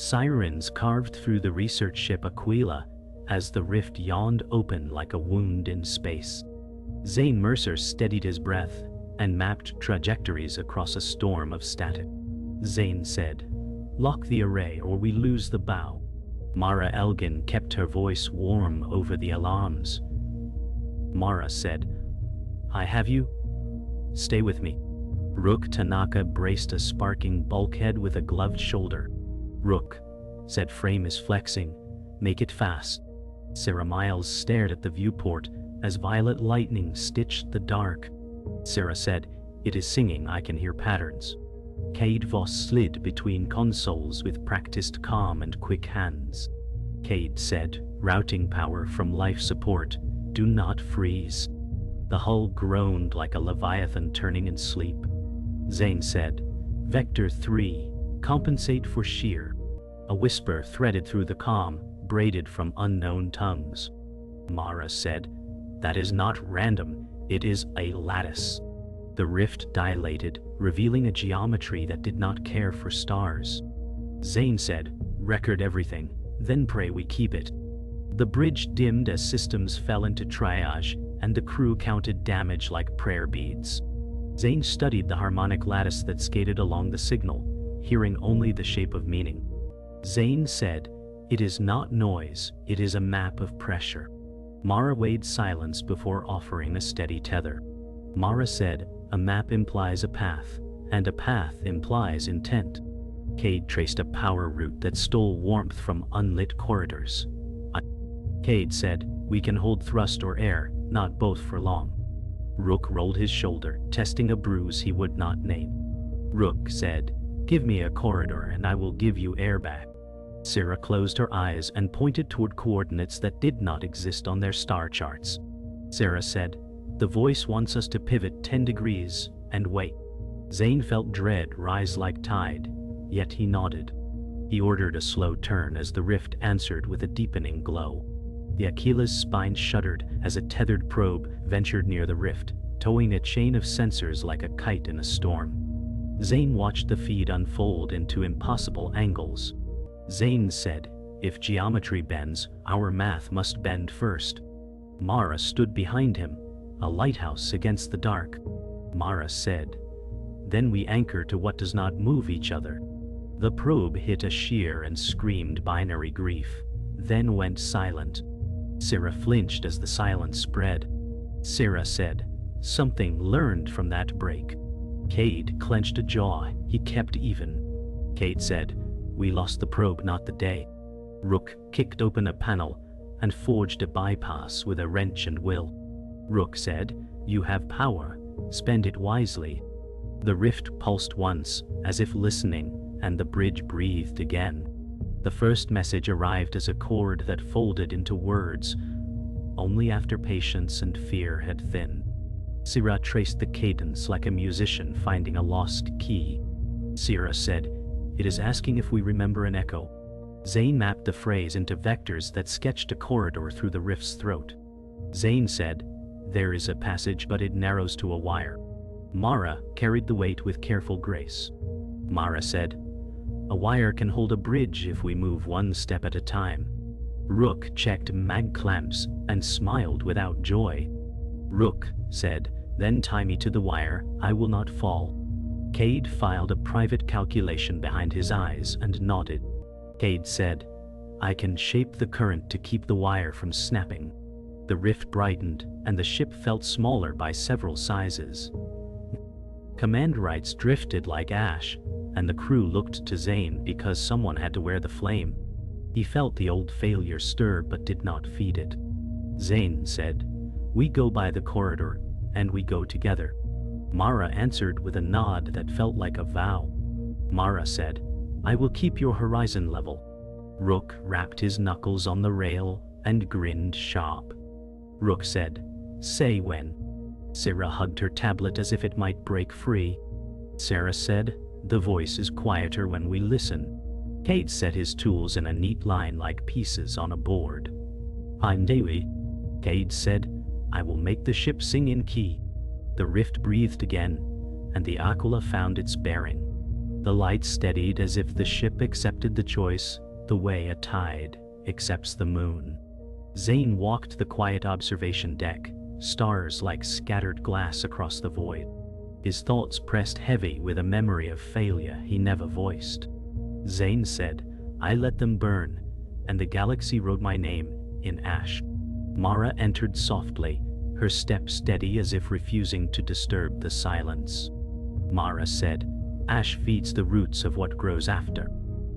Sirens carved through the research ship Aquila as the rift yawned open like a wound in space. Zane Mercer steadied his breath and mapped trajectories across a storm of static. Zane said, "Lock the array or we lose the bow." Mara Elgin kept her voice warm over the alarms. Mara said, "I have you. Stay with me." Rook Tanaka braced a sparking bulkhead with a gloved shoulder. "Rook," said, "frame is flexing. Make it fast." Sarah Miles stared at the viewport as violet lightning stitched the dark. Sarah said, "It is singing, I can hear patterns." Cade Voss slid between consoles with practiced calm and quick hands. Cade said, "Routing power from life support. Do not freeze." The hull groaned like a leviathan turning in sleep. Zane said, "Vector 3, compensate for shear." A whisper threaded through the calm, braided from unknown tongues. Mara said, "That is not random, it is a lattice." The rift dilated, revealing a geometry that did not care for stars. Zane said, "Record everything, then pray we keep it." The bridge dimmed as systems fell into triage, and the crew counted damage like prayer beads. Zane studied the harmonic lattice that skated along the signal, hearing only the shape of meaning. Zane said, "It is not noise, it is a map of pressure." Mara weighed silence before offering a steady tether. Mara said, "A map implies a path, and a path implies intent." Cade traced a power route that stole warmth from unlit corridors. Cade said, "We can hold thrust or air, not both for long." Rook rolled his shoulder, testing a bruise he would not name. Rook said, "Give me a corridor and I will give you air back." Sarah closed her eyes and pointed toward coordinates that did not exist on their star charts. Sarah said, "The voice wants us to pivot 10 degrees and wait." Zane felt dread rise like tide, yet he nodded. He ordered a slow turn as the rift answered with a deepening glow. The Aquila's spine shuddered as a tethered probe ventured near the rift, towing a chain of sensors like a kite in a storm. Zane watched the feed unfold into impossible angles. Zane said, "If geometry bends, our math must bend first." Mara stood behind him, a lighthouse against the dark. Mara said, "Then we anchor to what does not move each other." The probe hit a shear and screamed binary grief, then went silent. Sarah flinched as the silence spread. Sarah said, "Something learned from that break." Cade clenched a jaw, he kept even. Cade said, "We lost the probe, not the day." Rook kicked open a panel and forged a bypass with a wrench and will. Rook said, "You have power, spend it wisely." The rift pulsed once, as if listening, and the bridge breathed again. The first message arrived as a chord that folded into words, only after patience and fear had thinned. Syrah traced the cadence like a musician finding a lost key. Syrah said, "It is asking if we remember an echo." Zane mapped the phrase into vectors that sketched a corridor through the rift's throat. Zane said, "There is a passage, but it narrows to a wire." Mara carried the weight with careful grace. Mara said, "A wire can hold a bridge if we move one step at a time." Rook checked mag clamps and smiled without joy. Rook said, "Then tie me to the wire, I will not fall." Cade filed a private calculation behind his eyes and nodded. Cade said, "I can shape the current to keep the wire from snapping." The rift brightened, and the ship felt smaller by several sizes. Command rights drifted like ash, and the crew looked to Zane because someone had to wear the flame. He felt the old failure stir but did not feed it. Zane said, "We go by the corridor, and we go together." Mara answered with a nod that felt like a vow. Mara said, "I will keep your horizon level." Rook rapped his knuckles on the rail and grinned sharp. Rook said, "Say when." Sarah hugged her tablet as if it might break free. Sarah said, "The voice is quieter when we listen." Cade set his tools in a neat line like pieces on a board. "I'm Dewey," Cade said. "I will make the ship sing in key." The rift breathed again, and the Aquila found its bearing. The light steadied as if the ship accepted the choice, the way a tide accepts the moon. Zane walked the quiet observation deck, stars like scattered glass across the void. His thoughts pressed heavy with a memory of failure he never voiced. Zane said, "I let them burn, and the galaxy wrote my name in ash." Mara entered softly, her step steady as if refusing to disturb the silence. Mara said, "Ash feeds the roots of what grows after."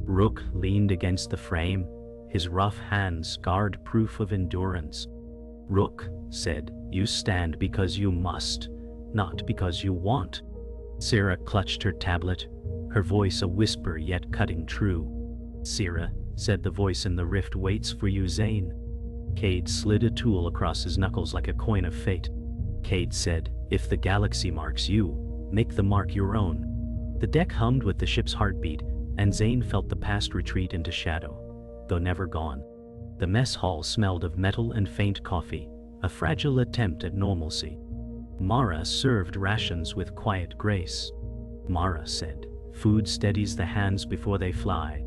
Rook leaned against the frame, his rough hands scarred proof of endurance. Rook said, "You stand because you must, not because you want." Sarah clutched her tablet, her voice a whisper yet cutting true. "Sarah," said the voice in the rift, "waits for you, Zane." Cade slid a tool across his knuckles like a coin of fate. Cade said, "If the galaxy marks you, make the mark your own." The deck hummed with the ship's heartbeat, and Zane felt the past retreat into shadow, though never gone. The mess hall smelled of metal and faint coffee, a fragile attempt at normalcy. Mara served rations with quiet grace. Mara said, "Food steadies the hands before they fly."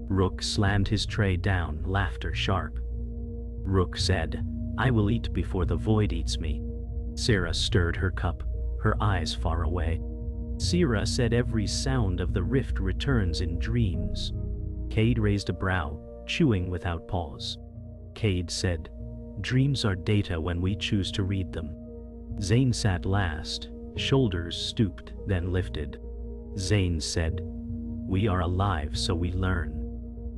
Rook slammed his tray down, laughter sharp. Rook said, "I will eat before the void eats me." Sarah stirred her cup, her eyes far away. Sarah said, "Every sound of the rift returns in dreams." Cade raised a brow, chewing without pause. Cade said, "Dreams are data when we choose to read them." Zane sat last, shoulders stooped, then lifted. Zane said, "We are alive so we learn."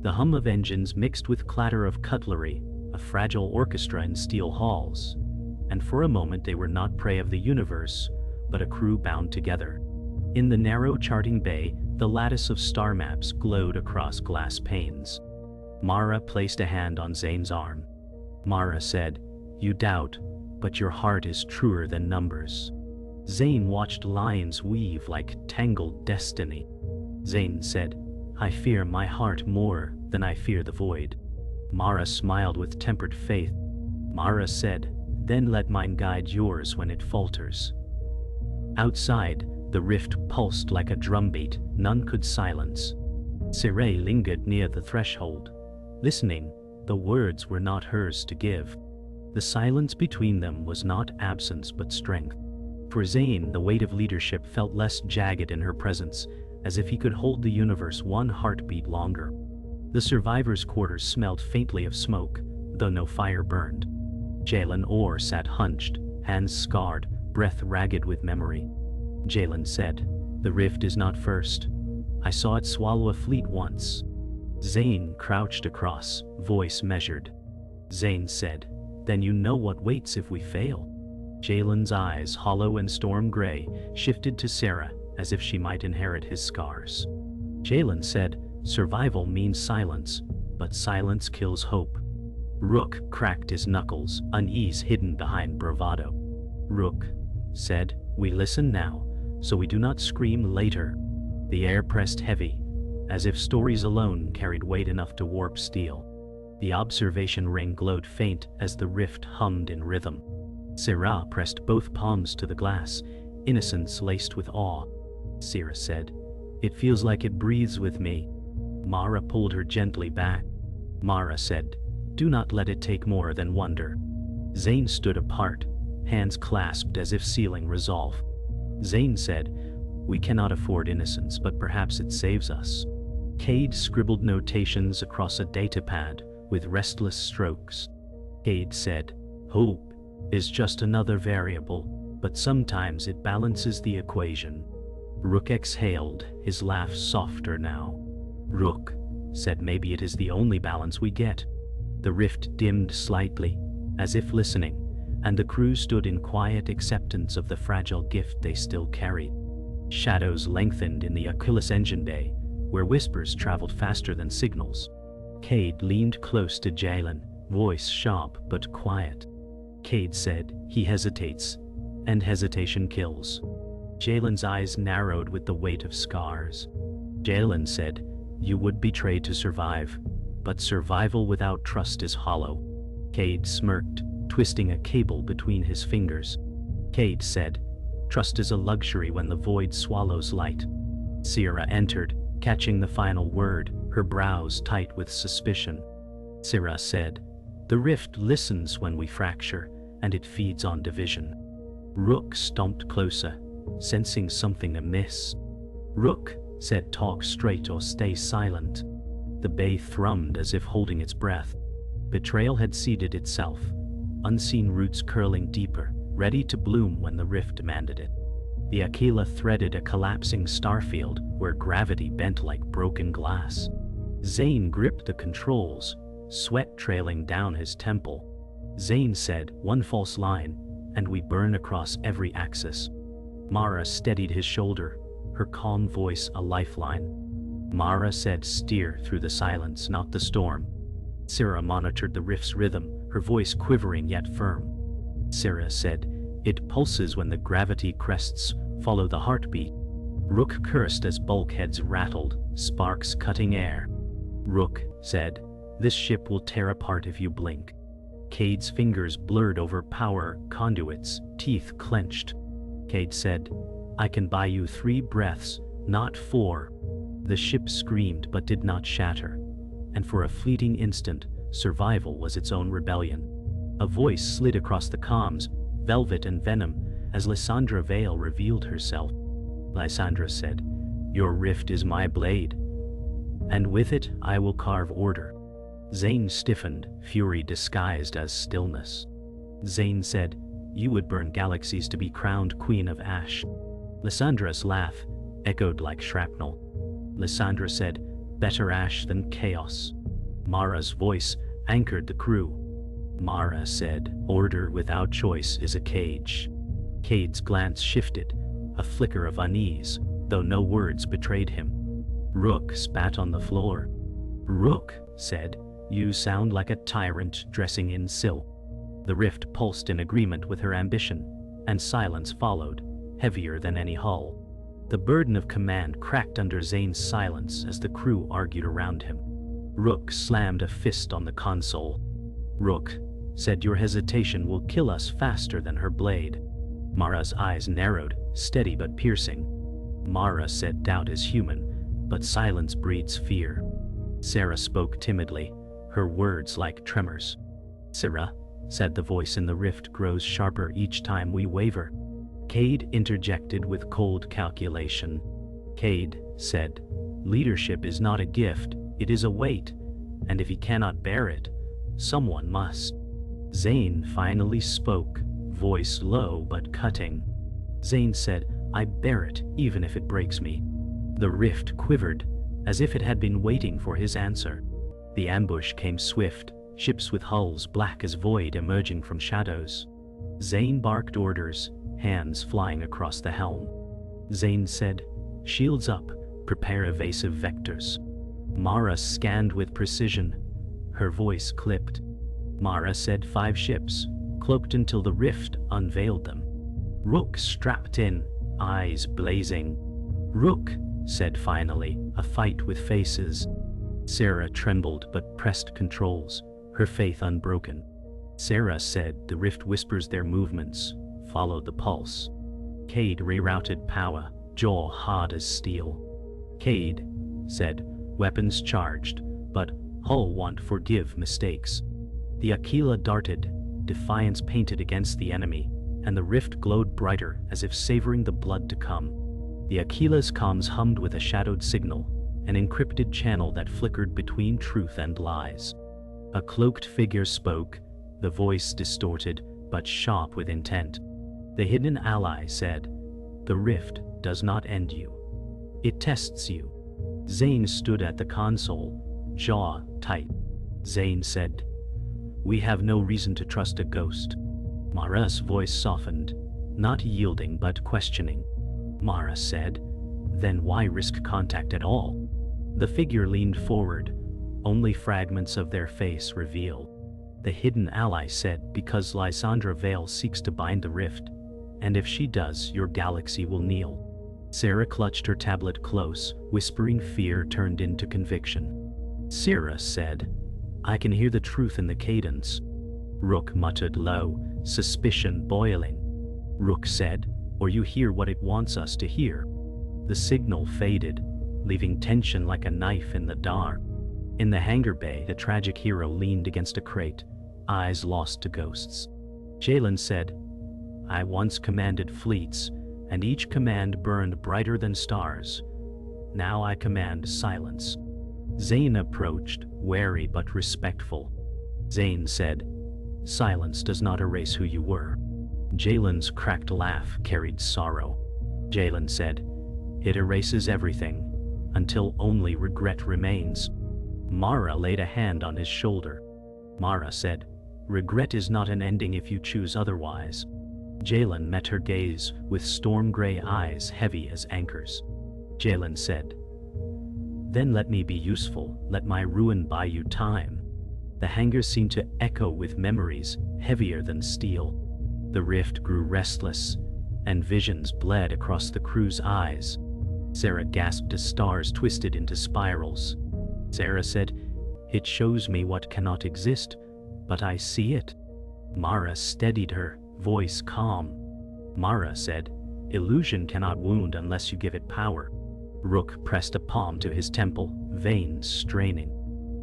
The hum of engines mixed with clatter of cutlery, a fragile orchestra in steel halls, and for a moment they were not prey of the universe, but a crew bound together. In the narrow charting bay, the lattice of star maps glowed across glass panes. Mara placed a hand on Zane's arm. Mara said, "You doubt, but your heart is truer than numbers." Zane watched lines weave like tangled destiny. Zane said, "I fear my heart more than I fear the void." Mara smiled with tempered faith. Mara said, "Then let mine guide yours when it falters." Outside, the rift pulsed like a drumbeat none could silence. Sarai lingered near the threshold. Listening, the words were not hers to give. The silence between them was not absence but strength. For Zane, the weight of leadership felt less jagged in her presence, as if he could hold the universe one heartbeat longer. The survivors' quarters smelled faintly of smoke, though no fire burned. Jalen Orr sat hunched, hands scarred, breath ragged with memory. Jalen said, "The rift is not first. I saw it swallow a fleet once." Zane crouched across, voice measured. Zane said, "Then you know what waits if we fail." Jalen's eyes, hollow and storm gray, shifted to Sarah, as if she might inherit his scars. Jalen said, "Survival means silence, but silence kills hope." Rook cracked his knuckles, unease hidden behind bravado. Rook said, "We listen now, so we do not scream later." The air pressed heavy, as if stories alone carried weight enough to warp steel. The observation ring glowed faint as the rift hummed in rhythm. Sarah pressed both palms to the glass, innocence laced with awe. Sarah said, "It feels like it breathes with me." Mara pulled her gently back. Mara said, "Do not let it take more than wonder." Zane stood apart, hands clasped as if sealing resolve. Zane said, "We cannot afford innocence, but perhaps it saves us." Cade scribbled notations across a datapad with restless strokes. Cade said, "Hope is just another variable, but sometimes it balances the equation." Rook exhaled, his laugh softer now. Rook said, "Maybe it is the only balance we get." The rift dimmed slightly, as if listening, and the crew stood in quiet acceptance of the fragile gift they still carried. Shadows lengthened in the Aquila's engine bay, where whispers traveled faster than signals. Cade leaned close to Jalen, voice sharp but quiet. Cade said, "He hesitates, and hesitation kills." Jalen's eyes narrowed with the weight of scars. Jalen said, "You would betray to survive, but survival without trust is hollow." Cade smirked, twisting a cable between his fingers. Cade said, "Trust is a luxury when the void swallows light." Syrah entered, catching the final word, her brows tight with suspicion. Syrah said, "The rift listens when we fracture, and it feeds on division." Rook stomped closer, sensing something amiss. "Rook," said, "talk straight or stay silent." The bay thrummed as if holding its breath. Betrayal had seeded itself, unseen roots curling deeper, ready to bloom when the rift demanded it. The Aquila threaded a collapsing starfield where gravity bent like broken glass. Zane gripped the controls, sweat trailing down his temple. Zane said, "One false line, and we burn across every axis." Mara steadied his shoulder, her calm voice a lifeline. Mara said, "Steer through the silence, not the storm." Syrah monitored the rift's rhythm, her voice quivering yet firm. Syrah said, "It pulses when the gravity crests follow the heartbeat." Rook cursed as bulkheads rattled, sparks cutting air. Rook said, "This ship will tear apart if you blink." Cade's fingers blurred over power conduits, teeth clenched. Cade said, "I can buy you 3 breaths, not 4. The ship screamed but did not shatter, and for a fleeting instant, survival was its own rebellion. A voice slid across the comms, velvet and venom, as Lysandra Vale revealed herself. Lysandra said, "Your rift is my blade, and with it I will carve order." Zane stiffened, fury disguised as stillness. Zane said, "You would burn galaxies to be crowned Queen of Ash." Lysandra's laugh echoed like shrapnel. Lysandra said, "Better ash than chaos." Mara's voice anchored the crew. Mara said, "Order without choice is a cage." Cade's glance shifted, a flicker of unease, though no words betrayed him. Rook spat on the floor. Rook said, "You sound like a tyrant dressing in silk." The rift pulsed in agreement with her ambition, and silence followed, heavier than any hull. The burden of command cracked under Zane's silence as the crew argued around him. Rook slammed a fist on the console. Rook said, "Your hesitation will kill us faster than her blade." Mara's eyes narrowed, steady but piercing. Mara said, "Doubt is human, but silence breeds fear." Syrah spoke timidly, her words like tremors. "Syrah," said the voice in the rift, "grows sharper each time we waver." Cade interjected with cold calculation. Cade said, "Leadership is not a gift, it is a weight, and if he cannot bear it, someone must." Zane finally spoke, voice low but cutting. Zane said, "I bear it, even if it breaks me." The rift quivered, as if it had been waiting for his answer. The ambush came swift, ships with hulls black as void emerging from shadows. Zane barked orders, hands flying across the helm. Zane said, "Shields up, prepare evasive vectors." Mara scanned with precision, her voice clipped. Mara said, "5 ships, cloaked until the rift unveiled them." Rook strapped in, eyes blazing. "Rook," said finally, "a fight with faces." Syrah trembled but pressed controls, her faith unbroken. Syrah said, "The rift whispers their movements, follow the pulse." Cade rerouted power, jaw hard as steel. Cade said, "Weapons charged, but hull won't forgive mistakes." The Aquila darted, defiance painted against the enemy, and the rift glowed brighter as if savoring the blood to come. The Aquila's comms hummed with a shadowed signal, an encrypted channel that flickered between truth and lies. A cloaked figure spoke, the voice distorted but sharp with intent. The hidden ally said, "The rift does not end you. It tests you." Zane stood at the console, jaw tight. Zane said, "We have no reason to trust a ghost." Mara's voice softened, not yielding but questioning. Mara said, "Then why risk contact at all?" The figure leaned forward, only fragments of their face revealed. The hidden ally said, "Because Lysandra Vale seeks to bind the rift, and if she does, your galaxy will kneel." Syrah clutched her tablet close, whispering fear turned into conviction. Syrah said, "I can hear the truth in the cadence." Rook muttered low, suspicion boiling. Rook said, "Or you hear what it wants us to hear." The signal faded, leaving tension like a knife in the dark. In the hangar bay, the tragic hero leaned against a crate, eyes lost to ghosts. Jalen said, "I once commanded fleets, and each command burned brighter than stars. Now I command silence." Zane approached, wary but respectful. Zane said, "Silence does not erase who you were." Jalen's cracked laugh carried sorrow. Jalen said, "It erases everything, until only regret remains." Mara laid a hand on his shoulder. Mara said, "Regret is not an ending if you choose otherwise." Jalen met her gaze with storm-gray eyes heavy as anchors. Jalen said, "Then let me be useful, let my ruin buy you time." The hangar seemed to echo with memories heavier than steel. The rift grew restless, and visions bled across the crew's eyes. Sarah gasped as stars twisted into spirals. Sarah said, "It shows me what cannot exist, but I see it." Mara steadied her, voice calm. Mara said, "Illusion cannot wound unless you give it power." Rook pressed a palm to his temple, veins straining.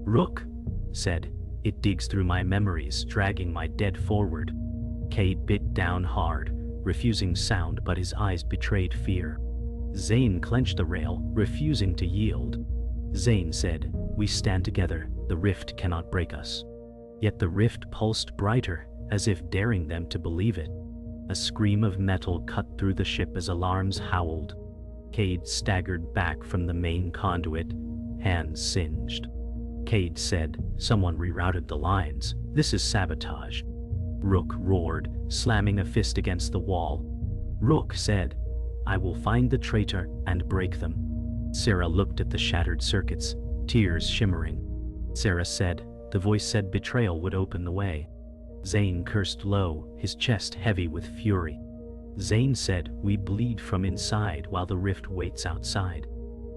"Rook," said, "it digs through my memories, dragging my dead forward." Cade bit down hard, refusing sound, but his eyes betrayed fear. Zane clenched the rail, refusing to yield. Zane said, "We stand together, the rift cannot break us." Yet the rift pulsed brighter, as if daring them to believe it. A scream of metal cut through the ship as alarms howled. Cade staggered back from the main conduit, hands singed. Cade said, "Someone rerouted the lines. This is sabotage." Rook roared, slamming a fist against the wall. Rook said, "I will find the traitor and break them." Sarah looked at the shattered circuits, tears shimmering. Sarah said, the voice said betrayal would open the way. Zane cursed low, his chest heavy with fury. Zane said, "We bleed from inside while the rift waits outside."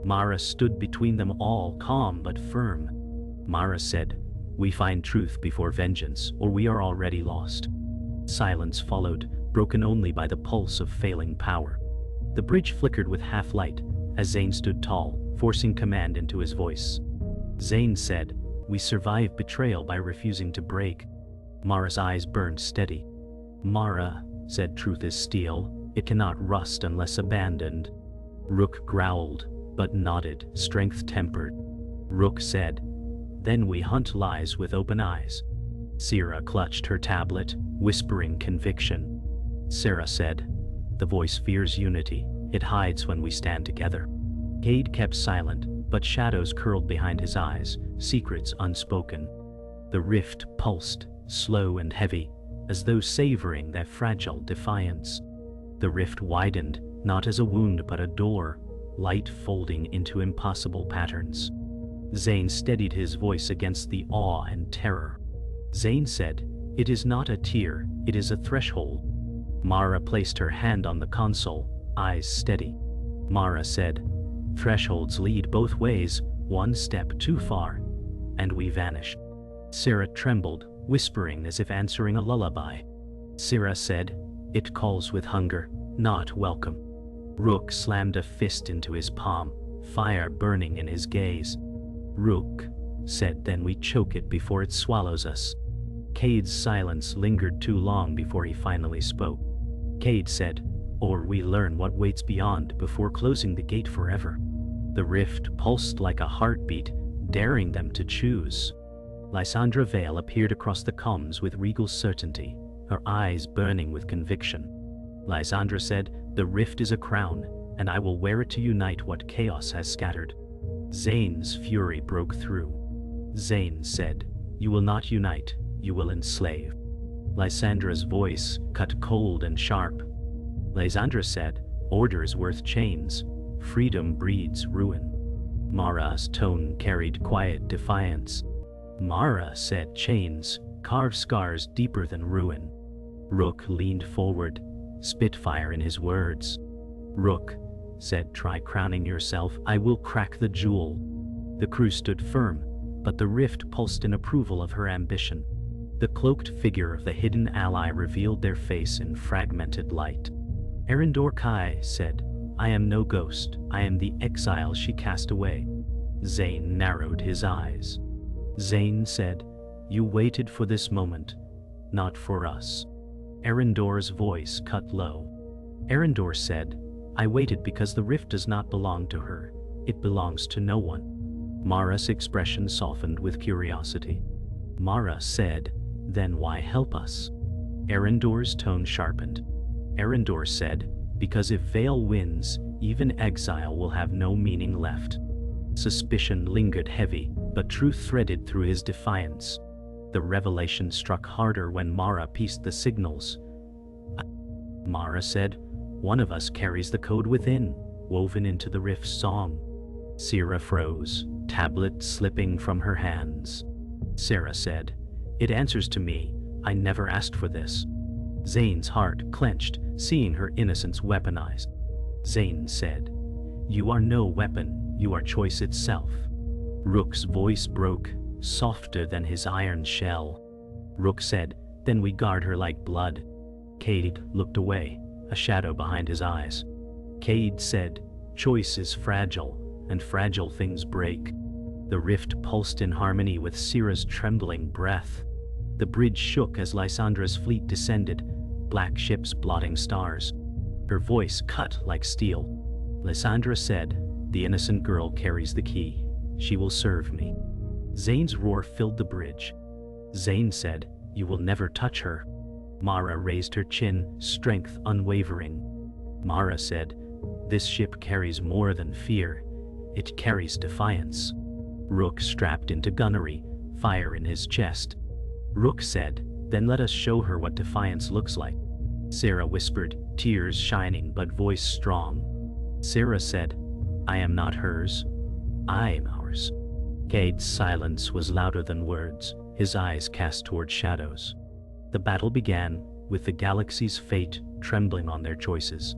Mara stood between them all, calm but firm. Mara said, "We find truth before vengeance, or we are already lost." Silence followed, broken only by the pulse of failing power. The bridge flickered with half-light, as Zane stood tall, forcing command into his voice. Zane said, "We survive betrayal by refusing to break." Mara's eyes burned steady. Mara said, "Truth is steel, it cannot rust unless abandoned." Rook growled, but nodded, strength tempered. Rook said, "Then we hunt lies with open eyes." Sarah clutched her tablet, whispering conviction. Sarah said, "The voice fears unity, it hides when we stand together." Cade kept silent, but shadows curled behind his eyes, secrets unspoken. The rift pulsed, slow and heavy, as though savoring their fragile defiance. The rift widened, not as a wound but a door, light folding into impossible patterns. Zane steadied his voice against the awe and terror. Zane said, "It is not a tier, it is a threshold." Mara placed her hand on the console, eyes steady. Mara said, "Thresholds lead both ways, one step too far, and we vanish." Sarah trembled, whispering as if answering a lullaby. Sarah said, "It calls with hunger, not welcome." Rook slammed a fist into his palm, fire burning in his gaze. Rook said, "Then we choke it before it swallows us." Cade's silence lingered too long before he finally spoke. Cade said, "Or we learn what waits beyond before closing the gate forever." The rift pulsed like a heartbeat, daring them to choose. Lysandra Vale appeared across the comms with regal certainty, her eyes burning with conviction. Lysandra said, "The rift is a crown, and I will wear it to unite what chaos has scattered." Zane's fury broke through. Zane said, "You will not unite, you will enslave." Lysandra's voice cut cold and sharp. Lysandra said, "Order is worth chains, freedom breeds ruin." Mara's tone carried quiet defiance. Mara said, "Chains carve scars deeper than ruin." Rook leaned forward, spitfire in his words. Rook said, "Try crowning yourself, I will crack the jewel." The crew stood firm, but the rift pulsed in approval of her ambition. The cloaked figure of the hidden ally revealed their face in fragmented light. Erendor Kai said, I am no ghost, I am the exile she cast away. Zane narrowed his eyes. Zane said, you waited for this moment, not for us. Erendor's voice cut low. Erendor said, I waited because the rift does not belong to her, it belongs to no one. Mara's expression softened with curiosity. Mara said, then why help us? Erendor's tone sharpened. Erendor said, because if Vale wins, even exile will have no meaning left. Suspicion lingered heavy, but truth threaded through his defiance. The revelation struck harder when Mara pieced the signals. Mara said, one of us carries the code within, woven into the rift's song. Syrah froze, tablet slipping from her hands. Sarah said, it answers to me, I never asked for this. Zane's heart clenched, seeing her innocence weaponized. Zane said, you are no weapon, you are choice itself. Rook's voice broke, softer than his iron shell. Rook said, then we guard her like blood. Cade looked away, a shadow behind his eyes. Cade said, choice is fragile, and fragile things break. The rift pulsed in harmony with Syrah's trembling breath. The bridge shook as Lysandra's fleet descended, black ships blotting stars. Her voice cut like steel. Lysandra said, the innocent girl carries the key. She will serve me. Zane's roar filled the bridge. Zane said, you will never touch her. Mara raised her chin, strength unwavering. Mara said, this ship carries more than fear. It carries defiance. Rook strapped into gunnery, fire in his chest. Rook said, then let us show her what defiance looks like. Sarah whispered, tears shining but voice strong. Sarah said, I am not hers. I am ours. Cade's silence was louder than words, his eyes cast toward shadows. The battle began, with the galaxy's fate trembling on their choices.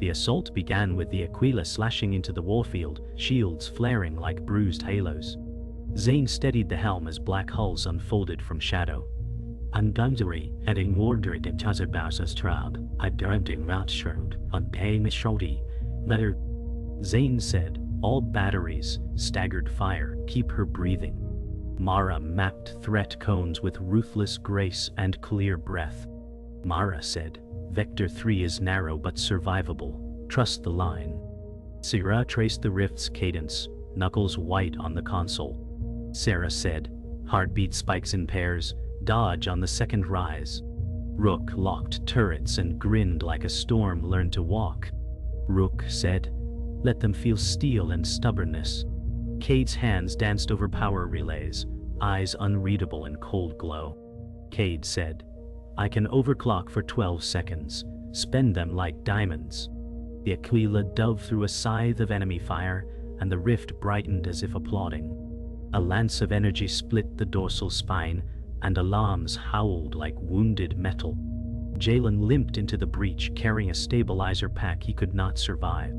The assault began with the Aquila slashing into the warfield, shields flaring like bruised halos. Zane steadied the helm as black hulls unfolded from shadow. Undundary, heading wardering in Tazabas's trab, I dived in Ratshroud, on Paymishrodi, letter. Zane said, all batteries, staggered fire, keep her breathing. Mara mapped threat cones with ruthless grace and clear breath. Mara said, Vector 3 is narrow but survivable, trust the line. Syrah traced the rift's cadence, knuckles white on the console. Sarah said, heartbeat spikes in pairs, dodge on the second rise. Rook locked turrets and grinned like a storm learned to walk. Rook said, let them feel steel and stubbornness. Cade's hands danced over power relays, eyes unreadable in cold glow. Cade said, I can overclock for 12 seconds, spend them like diamonds. The Aquila dove through a scythe of enemy fire, and the rift brightened as if applauding. A lance of energy split the dorsal spine, and alarms howled like wounded metal. Jalen limped into the breach carrying a stabilizer pack he could not survive.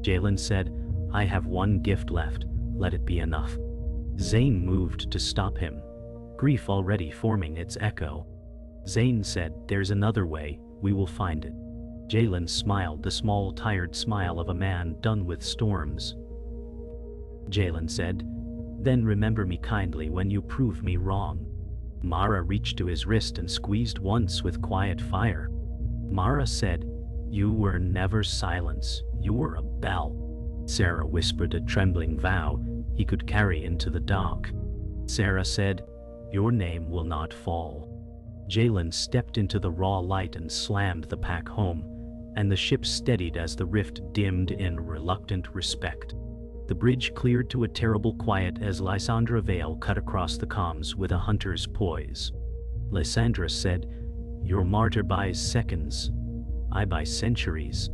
Jalen said, I have one gift left, let it be enough. Zane moved to stop him, grief already forming its echo. Zane said, there's another way, we will find it. Jalen smiled the small tired smile of a man done with storms. Jalen said, then remember me kindly when you prove me wrong. Mara reached to his wrist and squeezed once with quiet fire. Mara said, you were never silence, you were a bell. Sarah whispered a trembling vow he could carry into the dark. Sarah said, your name will not fall. Jalen stepped into the raw light and slammed the pack home, and the ship steadied as the rift dimmed in reluctant respect. The bridge cleared to a terrible quiet as Lysandra Vale cut across the comms with a hunter's poise. Lysandra said, your martyr buys seconds, I buy centuries.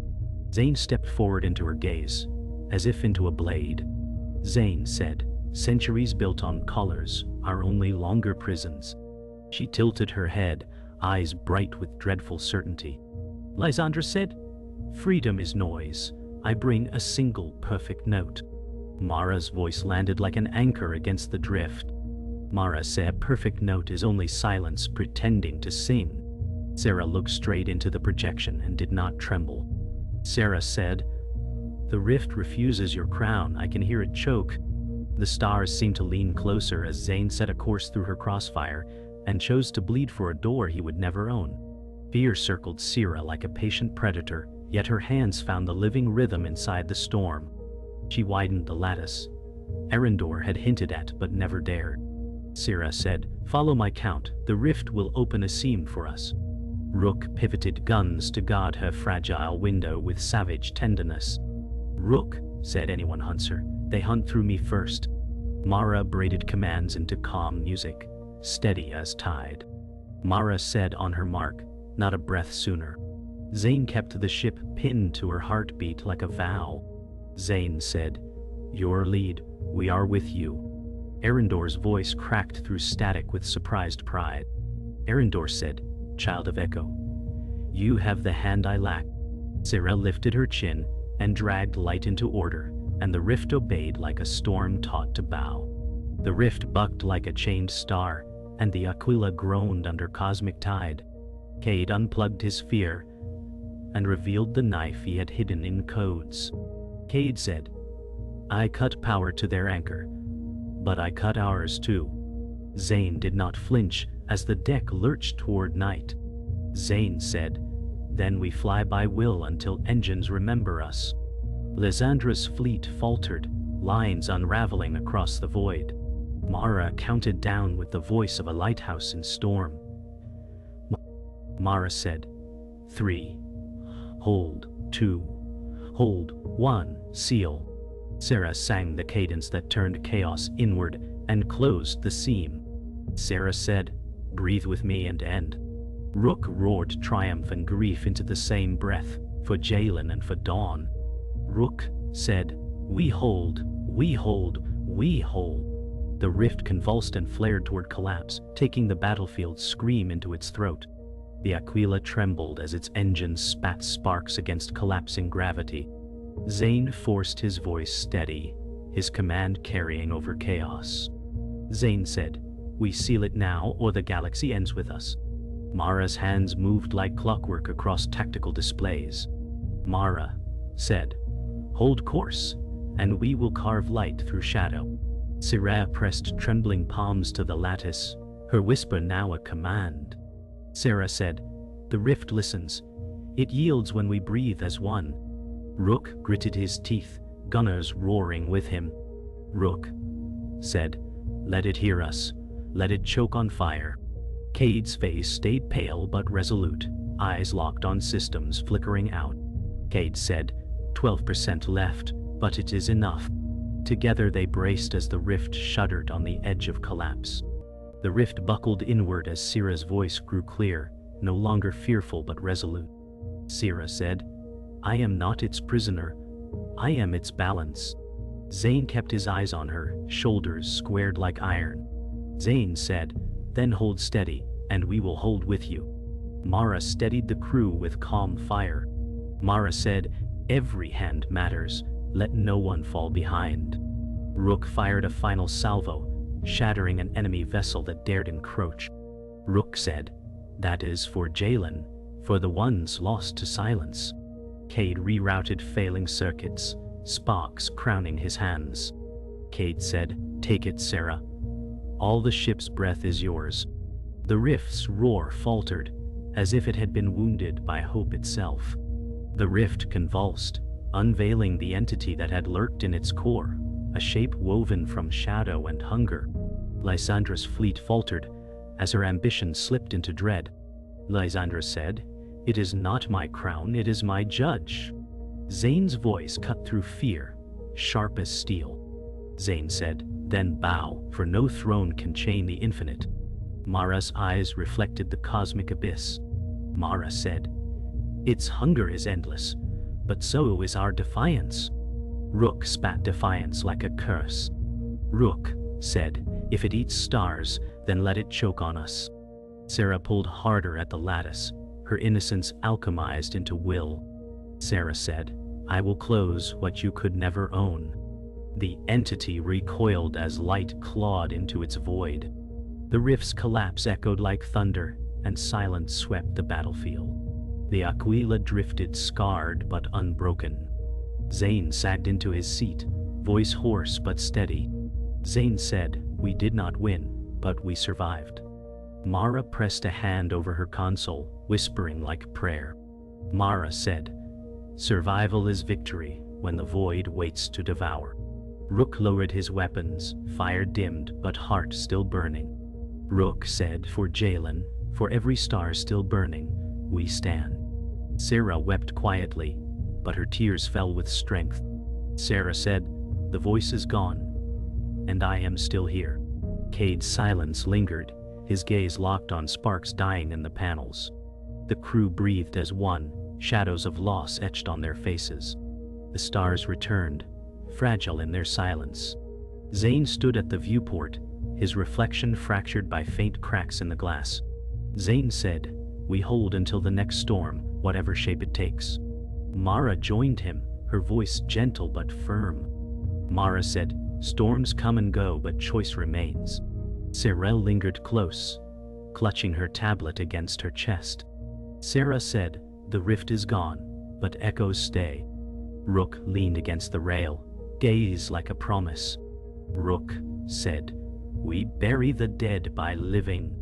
Zane stepped forward into her gaze, as if into a blade. Zane said, centuries built on collars are only longer prisons. She tilted her head, eyes bright with dreadful certainty. Lysandra said, freedom is noise, I bring a single perfect note. Mara's voice landed like an anchor against the drift. Mara said, perfect note is only silence pretending to sing. Sarah looked straight into the projection and did not tremble. Sarah said, The rift refuses your crown, I can hear it choke. The stars seemed to lean closer as Zane set a course through her crossfire and chose to bleed for a door he would never own. Fear circled Sira like a patient predator, yet her hands found the living rhythm inside the storm. She widened the lattice. Erendor had hinted at but never dared. Sira said, "Follow my count, the rift will open a seam for us." Rook pivoted guns to guard her fragile window with savage tenderness. "Rook," said anyone hunts her, "they hunt through me first." Mara braided commands into calm music, steady as tide. Mara said on her mark, not a breath sooner. Zane kept the ship pinned to her heartbeat like a vow. Zane said, "Your lead, we are with you." Erendor's voice cracked through static with surprised pride. Erendor said, "Child of Echo, you have the hand I lack." Sira lifted her chin and dragged light into order, and the rift obeyed like a storm taught to bow. The rift bucked like a chained star, and the Aquila groaned under cosmic tide. Cade unplugged his fear and revealed the knife he had hidden in codes. Cade said, "I cut power to their anchor, but I cut ours too." Zane did not flinch as the deck lurched toward night. Zane said, "Then we fly by will until engines remember us." Lysandra's fleet faltered, lines unraveling across the void. Mara counted down with the voice of a lighthouse in storm. Mara said, 3. Hold, 2. Hold, 1, seal. Sarah sang the cadence that turned chaos inward and closed the seam. Sarah said, "Breathe with me and end." Rook roared triumph and grief into the same breath, for Jalen and for Dawn. Rook said, "We hold, we hold, we hold." The rift convulsed and flared toward collapse, taking the battlefield's scream into its throat. The Aquila trembled as its engines spat sparks against collapsing gravity. Zane forced his voice steady, his command carrying over chaos. Zane said, "We seal it now or the galaxy ends with us." Mara's hands moved like clockwork across tactical displays. Mara said, "Hold course, and we will carve light through shadow." Sirah pressed trembling palms to the lattice, her whisper now a command. Sarah said, "The rift listens. It yields when we breathe as one." Rook gritted his teeth, gunners roaring with him. Rook said, "Let it hear us. Let it choke on fire." Cade's face stayed pale but resolute, eyes locked on systems flickering out. Cade said, 12% left, but it is enough." Together they braced as the rift shuddered on the edge of collapse. The rift buckled inward as Sirah's voice grew clear, no longer fearful but resolute. Sirah said, "I am not its prisoner. I am its balance." Zane kept his eyes on her, shoulders squared like iron. Zane said, "Then hold steady, and we will hold with you." Mara steadied the crew with calm fire. Mara said, "Every hand matters. Let no one fall behind." Rook fired a final salvo, shattering an enemy vessel that dared encroach. Rook said, "That is for Jalen, for the ones lost to silence." Cade rerouted failing circuits, sparks crowning his hands. Cade said, "Take it, Sarah. All the ship's breath is yours." The rift's roar faltered, as if it had been wounded by hope itself. The rift convulsed, unveiling the entity that had lurked in its core, a shape woven from shadow and hunger. Lysandra's fleet faltered, as her ambition slipped into dread. Lysandra said, "It is not my crown, it is my judge." Zane's voice cut through fear, sharp as steel. Zane said, "Then bow, for no throne can chain the infinite." Mara's eyes reflected the cosmic abyss. Mara said, "Its hunger is endless, but so is our defiance." Rook spat defiance like a curse. Rook said, "If it eats stars, then let it choke on us." Sarah pulled harder at the lattice, her innocence alchemized into will. Sarah said, "I will close what you could never own." The entity recoiled as light clawed into its void. The rift's collapse echoed like thunder, and silence swept the battlefield. The Aquila drifted scarred but unbroken. Zane sagged into his seat, voice hoarse but steady. Zane said, "We did not win, but we survived." Mara pressed a hand over her console, whispering like prayer. Mara said, "Survival is victory when the void waits to devour." Rook lowered his weapons, fire dimmed but heart still burning. Rook said, "For Jalen, for every star still burning, we stand." Sarah wept quietly, but her tears fell with strength. Sarah said, "The voice is gone, and I am still here." Cade's silence lingered, his gaze locked on sparks dying in the panels. The crew breathed as one, shadows of loss etched on their faces. The stars returned, fragile in their silence. Zane stood at the viewport, his reflection fractured by faint cracks in the glass. Zane said, "We hold until the next storm, whatever shape it takes." Mara joined him, her voice gentle but firm. Mara said, "Storms come and go, but choice remains." Sarah lingered close, clutching her tablet against her chest. Sarah said, "The rift is gone, but echoes stay." Rook leaned against the rail, gaze like a promise. Rook said, "We bury the dead by living."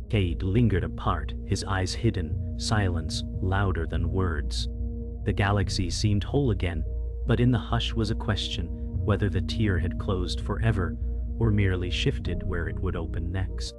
Cade lingered apart, his eyes hidden, silence louder than words. The galaxy seemed whole again, but in the hush was a question, whether the tear had closed forever or merely shifted where it would open next.